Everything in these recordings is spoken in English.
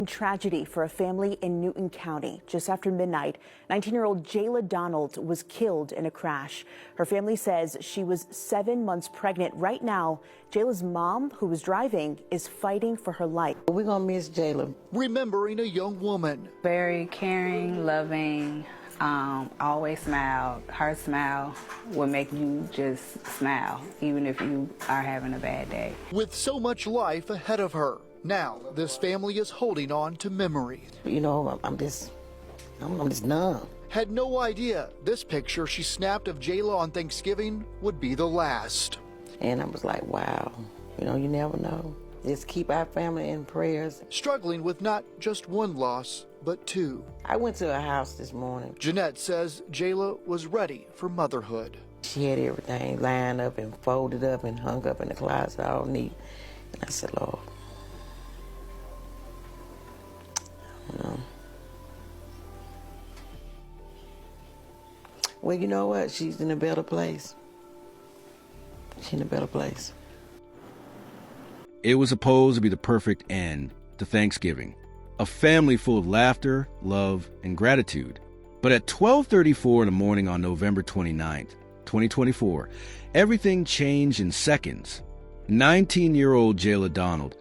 Tragedy for a family in Newton County. Just after midnight, 19-year-old Jaylah Donald was killed in a crash. Her family says she was 7 months pregnant. Right now, Jaylah's mom, who was driving, is fighting for her life. We're gonna miss Jaylah. Remembering a young woman. Very caring, loving, always smiled. Her smile will make you just smile, even if you are having a bad day. With so much life ahead of her, now this family is holding on to memories. You know, I'm just numb. Had no idea this picture she snapped of Jaylah on Thanksgiving would be the last. And I was like, wow, you know, you never know. Just keep our family in prayers. Struggling with not just one loss, but two. I went to her house this morning. Jeanette says Jaylah was ready for motherhood. She had everything lined up and folded up and hung up in the closet all neat. And I said, Lord, I don't know. Well, you know what? She's in a better place. She's in a better place. It was supposed to be the perfect end to Thanksgiving. A family full of laughter, love, and gratitude. But at 12:34 in the morning on November 29th, 2024, everything changed in seconds. 19-year-old Jaylah Donald,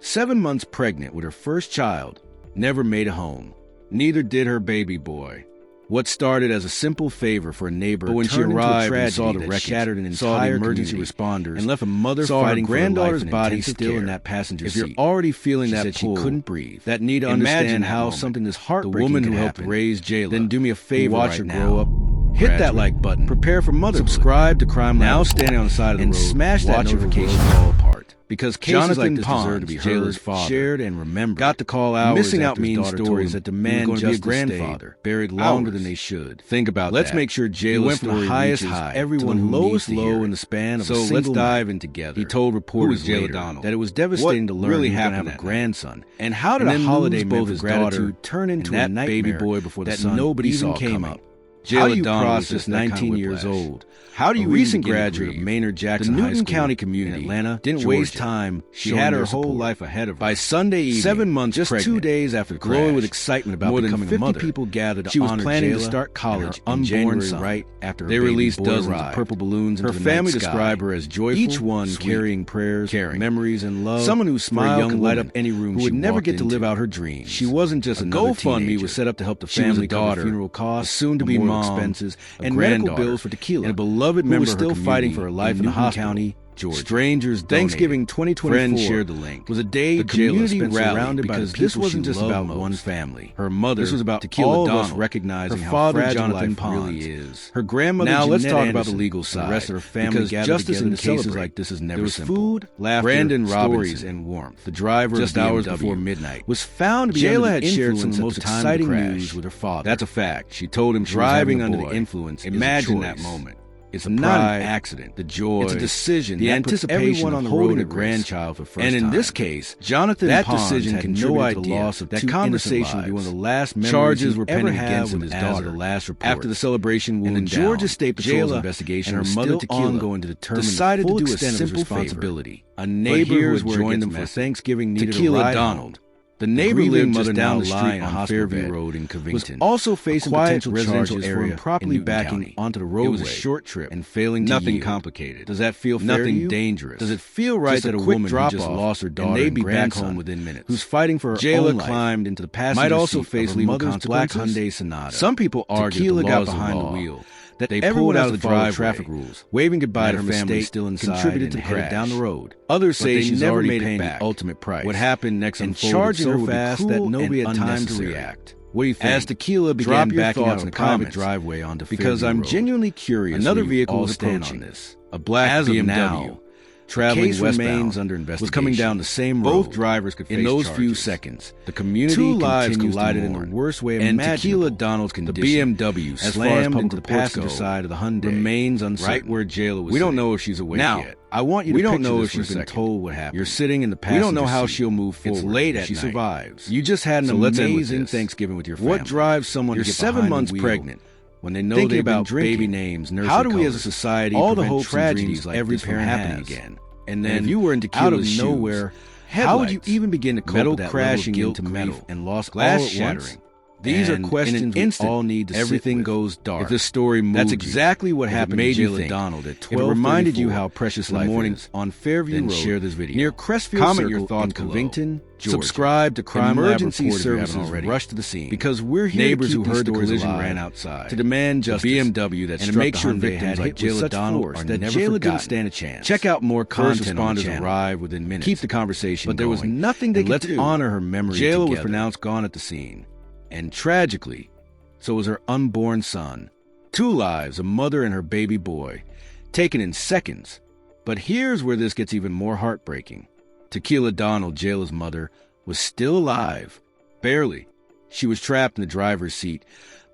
7 months pregnant with her first child, never made it home. Neither did her baby boy. What started as a simple favor for a neighbor, but when she arrived and saw the wreckage, shattered an entire emergency responders, and left a mother fighting her granddaughter's body still in that passenger seat. If you're already feeling that pull, she couldn't breathe. That need to understand how something this heartbreaking, the woman who helped raise Jaylah, then do me a favor, watch her grow up. Hit that like button. Prepare for motherhood. Subscribe to CRIMELAB. Now standing on the side of the road, and smash that notification all apart. Because cases like this deserve to be Jaylah's father, shared and remembered. Got to call hours. Missing out means stories that demand just grandfather buried longer than they should. Think about that. Let's make sure Jaylah went from the highest high, everyone who lowest low in the span of a single. So let's dive in together. He told reporters Jaylah Donald that it was devastating to learn really he was going to have a grandson, and how did a holiday both his gratitude turn into a nightmare baby boy before that nobody saw coming. Jaylah Donald was just 19 years old. How do you recent graduate of Maynard Jackson High School, the Newton County community in Atlanta, didn't waste time. She had her whole life ahead of her. By Sunday evening, 7 months just pregnant, 2 days after the crash, glowing with excitement about becoming a mother, more than 50 people gathered to honor Jaylah. She was planning to start college in January, right after her baby boy arrived. They released dozens of purple balloons into the night sky. Her family described her as joyful, each one carrying prayers, memories, and love. Someone who smiled could light up any room who would never get to live out her dreams. She wasn't just another teenager. GoFundMe was set up to help the family cover funeral costs, soon-to-be mom expenses, and medical bills for Takila, and a beloved member was still fighting for her life in the hospital. County, Georgia. Strangers donated. Thanksgiving 2024 friends shared the link. Was a day the community spent surrounded because this wasn't just about one family. Her mother, this was about Takila Donald, recognizing her father how Jonathan really is. Her grandmother. Now let's talk about the legal side. The rest of her family gathered justice in cases like this is never simple. Food, laughter, Brandon stories, and warmth. The driver, just hours before midnight, was found to be Jaylah had shared some of the most exciting news with her father. That's a fact. She told him driving under the influence. Imagine that moment. It's not an accident. The joy, it's a decision. The anticipation of holding a grandchild for the first time. And in this case, Jonathan that decision had no idea the loss of that conversation would be one of the last memories charges were pending against him with his daughter. The last report. After the celebration, and the Georgia State Patrol's investigation and her mother Takila to determine decided to do a simple responsibility. A neighbor who had joined them for Thanksgiving needed Takila Donald. The neighbor lived just down the street on Fairview Road in Covington. Was also facing potential residential area for improperly backing onto the roadway. It was a short trip and failing to Nothing complicated. Does that feel fair to you? Nothing dangerous. Does it feel right that a woman who just lost her daughter and back home within minutes, who's fighting for her own life, climbed into the passenger might also face legal consequences? Black Hyundai Sonata. Some people argue Takila got behind the wheel. That they pulled out of the driveway, traffic rules, waving goodbye to her family still inside, contributed to headed down the road. Others say she's already made it back. The ultimate price. What happened next and charging her fast that nobody had time to react. What do you think? As Takila began backing out in the private driveway onto Fairview Road, because I'm genuinely curious. Another vehicle was approaching this. A black BMW. Traveling westbound under investigation. Was coming down the same road. Both drivers could face in those few seconds. The community two lives collided in the worst way imaginable. And Takila Donald's condition, the BMW slammed into the passenger side of the Hyundai, remains uncertain. Right where Jaylah was. We don't know if she's awake yet. I want you to. We don't know if she's been told what happened. You're sitting in the passenger seat. We don't know how she'll move forward. It's late at night. She survives. You just had an amazing Thanksgiving with your family. What drives someone to get behind the wheel? You're 7 months pregnant. When they know they've been drinking, baby names, nursing how do we as a society all the whole tragedies like every parent happening again? And then if you were in Tequila's out of nowhere, How would you even begin to cope with that crashing into metal and lost glass shattering? These are questions we all need to everything goes dark. If this story moved that's exactly what happened to Jaylah Donald at 12. If it reminded you how precious life is on Fairview Road, share this video. Near Crestfield Comment your thoughts in Covington, Georgia. Subscribe to CrimeLab Emergency Services already. Rush to the scene because we're here neighbors to keep who heard the collision ran outside to demand justice. BMW that and to make sure victims like Jaylah Donald are that never Jaylah didn't stand a chance. Check out more content. Responders arrive within minutes. Keep the conversation going. But there was nothing they could do. Let's honor her memory. Jaylah was pronounced gone at the scene. And tragically, so was her unborn son. 2 lives, a mother and her baby boy, taken in seconds. But here's where this gets even more heartbreaking. Takila Donald, Jaylah's mother, was still alive. Barely. She was trapped in the driver's seat,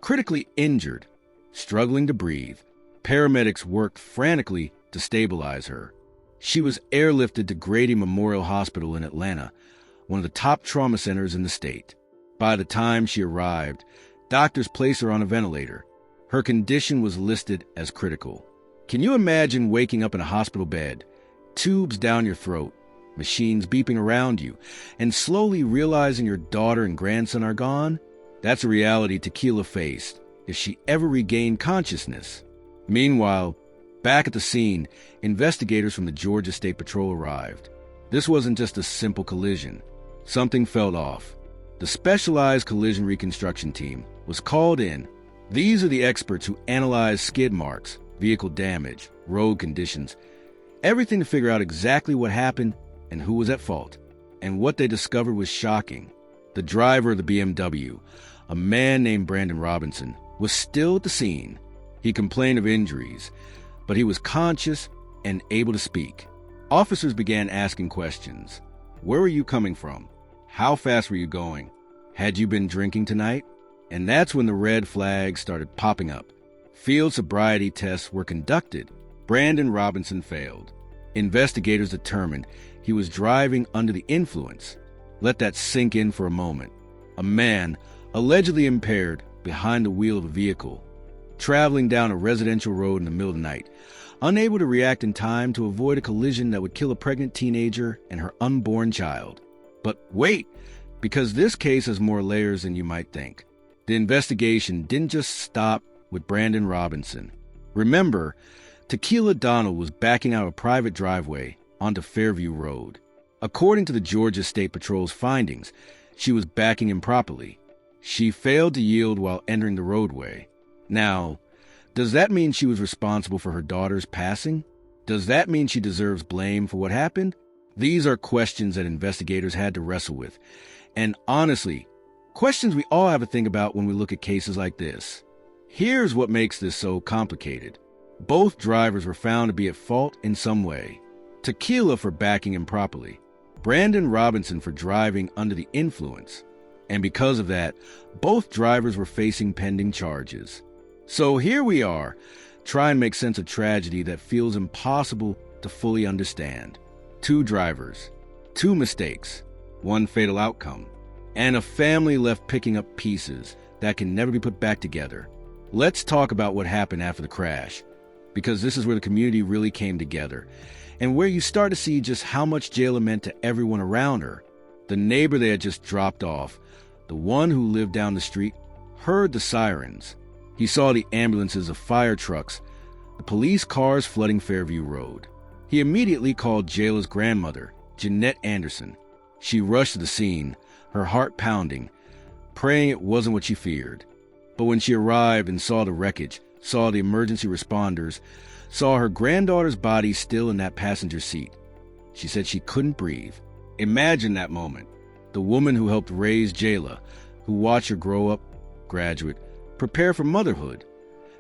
critically injured, struggling to breathe. Paramedics worked frantically to stabilize her. She was airlifted to Grady Memorial Hospital in Atlanta, one of the top trauma centers in the state. By the time she arrived, doctors placed her on a ventilator. Her condition was listed as critical. Can you imagine waking up in a hospital bed, tubes down your throat, machines beeping around you, and slowly realizing your daughter and grandson are gone? That's a reality Takila faced if she ever regained consciousness. Meanwhile, back at the scene, investigators from the Georgia State Patrol arrived. This wasn't just a simple collision. Something felt off. The Specialized Collision Reconstruction Team was called in. These are the experts who analyze skid marks, vehicle damage, road conditions, everything to figure out exactly what happened and who was at fault. And what they discovered was shocking. The driver of the BMW, a man named Brandon Robinson, was still at the scene. He complained of injuries, but he was conscious and able to speak. Officers began asking questions. Where were you coming from? How fast were you going? Had you been drinking tonight? And that's when the red flags started popping up. Field sobriety tests were conducted. Brandon Robinson failed. Investigators determined he was driving under the influence. Let that sink in for a moment. A man, allegedly impaired, behind the wheel of a vehicle, traveling down a residential road in the middle of the night, unable to react in time to avoid a collision that would kill a pregnant teenager and her unborn child. But wait, because this case has more layers than you might think. The investigation didn't just stop with Brandon Robinson. Remember, Takila Donald was backing out a private driveway onto Fairview Road. According to the Georgia State Patrol's findings, she was backing improperly. She failed to yield while entering the roadway. Now, does that mean she was responsible for her daughter's passing? Does that mean she deserves blame for what happened? These are questions that investigators had to wrestle with. And honestly, questions we all have to think about when we look at cases like this. Here's what makes this so complicated. Both drivers were found to be at fault in some way. Takila for backing improperly, Brandon Robinson for driving under the influence. And because of that, both drivers were facing pending charges. So here we are, trying to make sense of tragedy that feels impossible to fully understand. 2 drivers, 2 mistakes, 1 fatal outcome, and a family left picking up pieces that can never be put back together. Let's talk about what happened after the crash, because this is where the community really came together, and where you start to see just how much Jaylah meant to everyone around her. The neighbor they had just dropped off, the one who lived down the street, heard the sirens. He saw the ambulances of fire trucks, the police cars flooding Fairview Road. He immediately called Jaylah's grandmother, Jeanette Anderson. She rushed to the scene, her heart pounding, praying it wasn't what she feared. But when she arrived and saw the wreckage, saw the emergency responders, saw her granddaughter's body still in that passenger seat, she said she couldn't breathe. Imagine that moment. The woman who helped raise Jaylah, who watched her grow up, graduate, prepare for motherhood,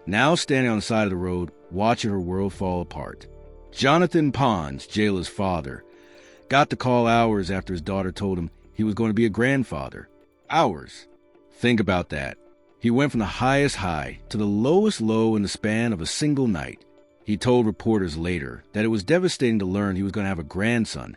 now standing on the side of the road, watching her world fall apart. Jonathan Pons, Jaylah's father, got the call hours after his daughter told him he was going to be a grandfather. Hours. Think about that. He went from the highest high to the lowest low in the span of a single night. He told reporters later that it was devastating to learn he was going to have a grandson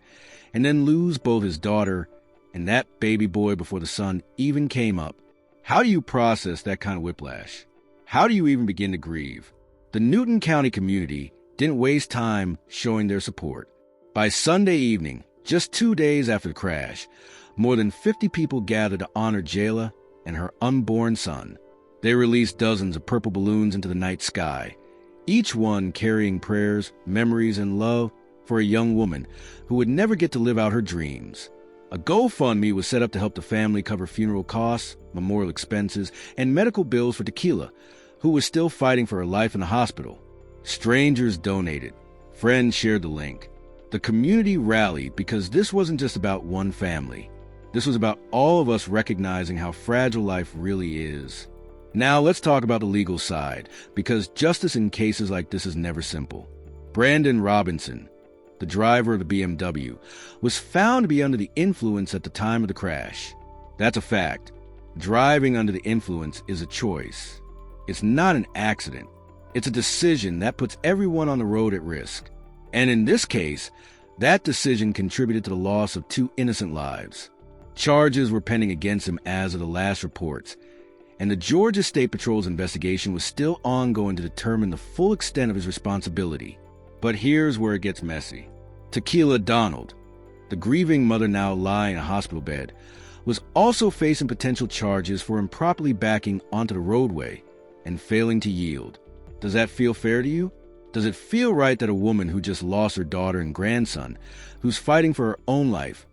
and then lose both his daughter and that baby boy before the sun even came up. How do you process that kind of whiplash? How do you even begin to grieve? The Newton County community didn't waste time showing their support. By Sunday evening, Just 2 days after the crash, more than 50 people gathered to honor Jaylah and her unborn son. They released dozens of purple balloons into the night sky, each one carrying prayers, memories, and love for a young woman who would never get to live out her dreams. A GoFundMe was set up to help the family cover funeral costs, memorial expenses, and medical bills for Takila, who was still fighting for her life in the hospital. Strangers donated. Friends shared the link. The community rallied because this wasn't just about one family. This was about all of us recognizing how fragile life really is. Now let's talk about the legal side, because justice in cases like this is never simple. Brandon Robinson, the driver of the BMW, was found to be under the influence at the time of the crash. That's a fact. Driving under the influence is a choice. It's not an accident. It's a decision that puts everyone on the road at risk. And in this case, that decision contributed to the loss of 2 innocent lives. Charges were pending against him as of the last reports, and the Georgia State Patrol's investigation was still ongoing to determine the full extent of his responsibility. But here's where it gets messy. Takila Donald, the grieving mother now lying in a hospital bed, was also facing potential charges for improperly backing onto the roadway and failing to yield. Does that feel fair to you? Does it feel right that a woman who just lost her daughter and grandson, who's fighting for her own life,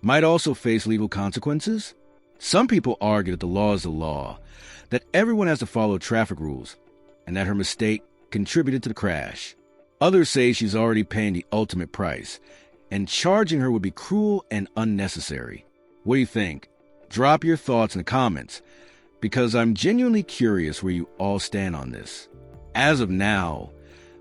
might also face legal consequences? Some people argue that the law is the law, that everyone has to follow traffic rules, and that her mistake contributed to the crash. Others say she's already paying the ultimate price, and charging her would be cruel and unnecessary. What do you think? Drop your thoughts in the comments, because I'm genuinely curious where you all stand on this. As of now,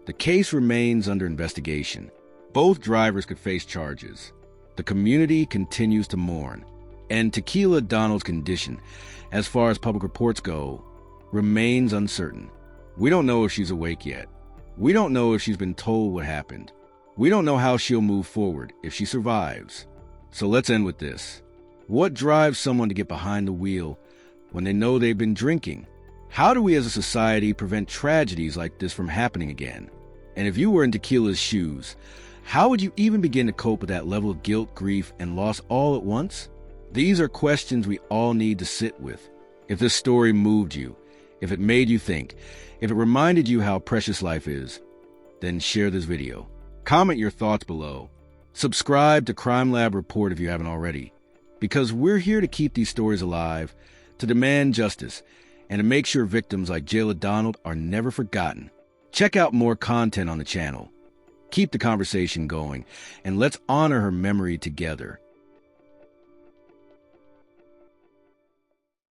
the case remains under investigation. Both drivers could face charges. The community continues to mourn, and Takila Donald's condition, as far as public reports go, remains uncertain. We don't know if she's awake yet. We don't know if she's been told what happened. We don't know how she'll move forward if she survives. So let's end with this. What drives someone to get behind the wheel when they know they've been drinking? How do we as a society prevent tragedies like this from happening again? And if you were in Takila's shoes, how would you even begin to cope with that level of guilt, grief, and loss all at once? These are questions we all need to sit with. If this story moved you, if it made you think, if it reminded you how precious life is, then share this video. Comment your thoughts below. Subscribe to CrimeLab Report if you haven't already, because we're here to keep these stories alive, to demand justice, and to make sure victims like Jaylah Donald are never forgotten. Check out more content on the channel. Keep the conversation going, and let's honor her memory together.